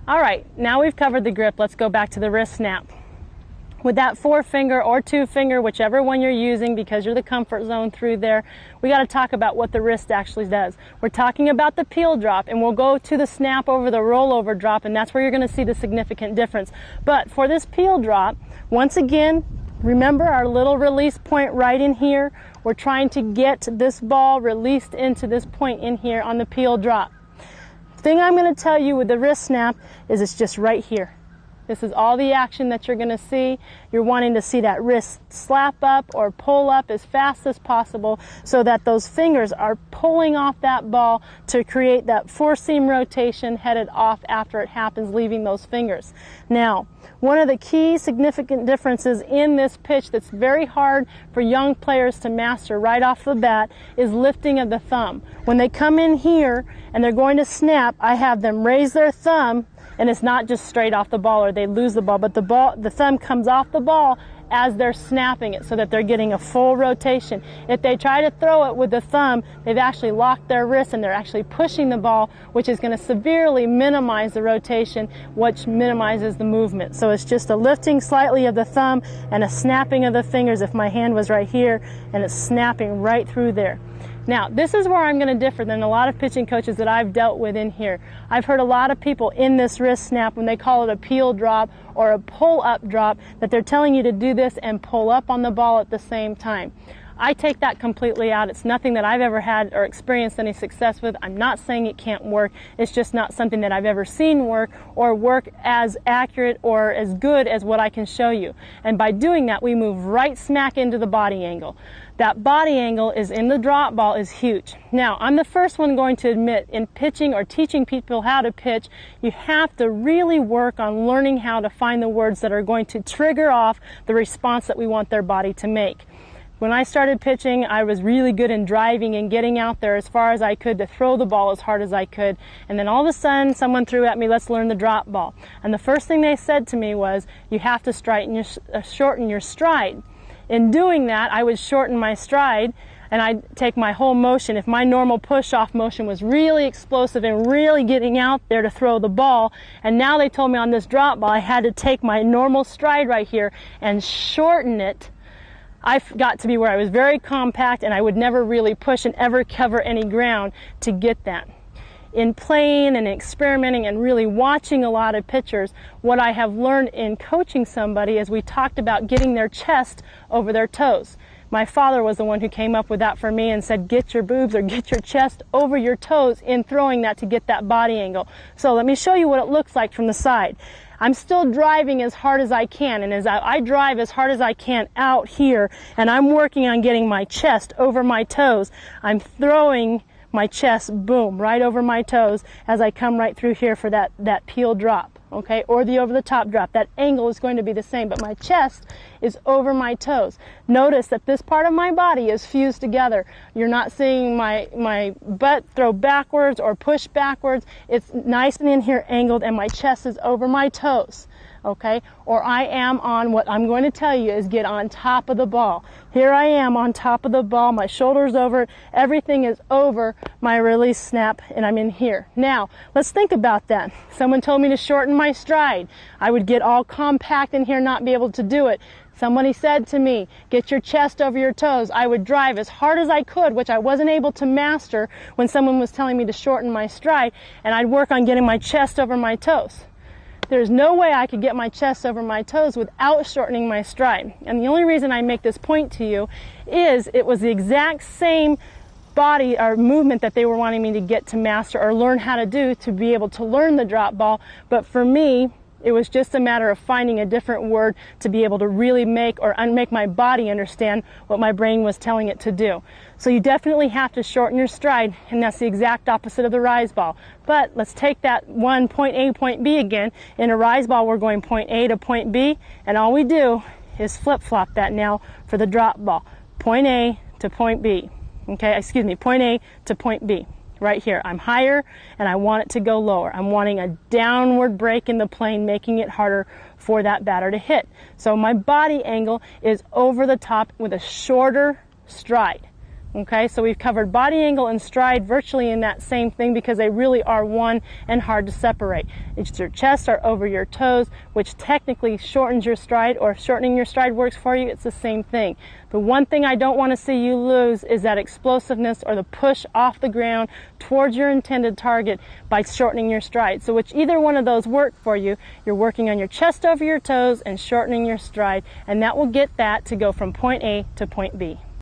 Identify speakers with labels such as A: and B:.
A: All right, now we've covered the grip. Let's go back to the wrist snap. With that 4-finger or 2-finger, whichever one you're using, because you're the comfort zone through there, we got to talk about what the wrist actually does. We're talking about the peel drop, and we'll go to the snap over the rollover drop, and that's where you're going to see the significant difference. But for this peel drop, once again, remember our little release point right in here. We're trying to get this ball released into this point in here on the peel drop. The thing I'm going to tell you with the wrist snap is it's just right here. This is all the action that you're going to see. You're wanting to see that wrist slap up or pull up as fast as possible so that those fingers are pulling off that ball to create that 4-seam rotation headed off after it happens, leaving those fingers. Now, one of the key significant differences in this pitch that's very hard for young players to master right off the bat is lifting of the thumb. When they come in here and they're going to snap, I have them raise their thumb, and it's not just straight off the ball or they lose the ball, but the thumb comes off the ball as they're snapping it so that they're getting a full rotation. If they try to throw it with the thumb, they've actually locked their wrist and they're actually pushing the ball, which is going to severely minimize the rotation, which minimizes the movement. So it's just a lifting slightly of the thumb and a snapping of the fingers if my hand was right here, and it's snapping right through there. Now, this is where I'm going to differ than a lot of pitching coaches that I've dealt with in here. I've heard a lot of people in this wrist snap, when they call it a peel drop or a pull-up drop, that they're telling you to do this and pull up on the ball at the same time. I take that completely out. It's nothing that I've ever had or experienced any success with. I'm not saying it can't work. It's just not something that I've ever seen work or work as accurate or as good as what I can show you. And by doing that, we move right smack into the body angle. That body angle is in the drop ball is huge. Now, I'm the first one going to admit, in pitching or teaching people how to pitch, you have to really work on learning how to find the words that are going to trigger off the response that we want their body to make. When I started pitching, I was really good in driving and getting out there as far as I could to throw the ball as hard as I could. And then all of a sudden, someone threw at me, let's learn the drop ball. And the first thing they said to me was, you have to shorten your stride. In doing that, I would shorten my stride and I'd take my whole motion. If my normal push-off motion was really explosive and really getting out there to throw the ball, and now they told me on this drop ball I had to take my normal stride right here and shorten it, I got to be where I was very compact and I would never really push and ever cover any ground to get that. In playing and experimenting and really watching a lot of pitchers, what I have learned in coaching somebody is we talked about getting their chest over their toes. My father was the one who came up with that for me and said, get your boobs or get your chest over your toes in throwing that to get that body angle. So let me show you what it looks like from the side. I'm still driving as hard as I can, and as I drive as hard as I can out here, and I'm working on getting my chest over my toes, I'm throwing my chest, boom, right over my toes as I come right through here for that peel drop, okay, or the over-the-top drop. That angle is going to be the same, but my chest is over my toes. Notice that this part of my body is fused together. You're not seeing my butt throw backwards or push backwards. It's nice and in here angled, and my chest is over my toes. Okay, or I am on what I'm going to tell you is get on top of the ball. Here I am on top of the ball, my shoulder's over it, everything is over my release snap, and I'm in here. Now, let's think about that. Someone told me to shorten my stride. I would get all compact in here, not be able to do it. Somebody said to me, get your chest over your toes. I would drive as hard as I could, which I wasn't able to master when someone was telling me to shorten my stride, and I'd work on getting my chest over my toes. There's no way I could get my chest over my toes without shortening my stride. And the only reason I make this point to you is it was the exact same body or movement that they were wanting me to get to master or learn how to do to be able to learn the drop ball. But for me, it was just a matter of finding a different word to be able to really make or unmake my body understand what my brain was telling it to do. So you definitely have to shorten your stride, and that's the exact opposite of the rise ball. But let's take that one point A, point B again. In a rise ball, we're going point A to point B, and all we do is flip-flop that now for the drop ball. Point A to point B. Okay, excuse me, point A to point B. Right here, I'm higher and I want it to go lower. I'm wanting a downward break in the plane, making it harder for that batter to hit. So my body angle is over the top with a shorter stride. Okay, so we've covered body angle and stride virtually in that same thing because they really are one and hard to separate. It's your chest or over your toes, which technically shortens your stride, or if shortening your stride works for you, it's the same thing. The one thing I don't want to see you lose is that explosiveness or the push off the ground towards your intended target by shortening your stride. So which either one of those work for you, you're working on your chest over your toes and shortening your stride, and that will get that to go from point A to point B.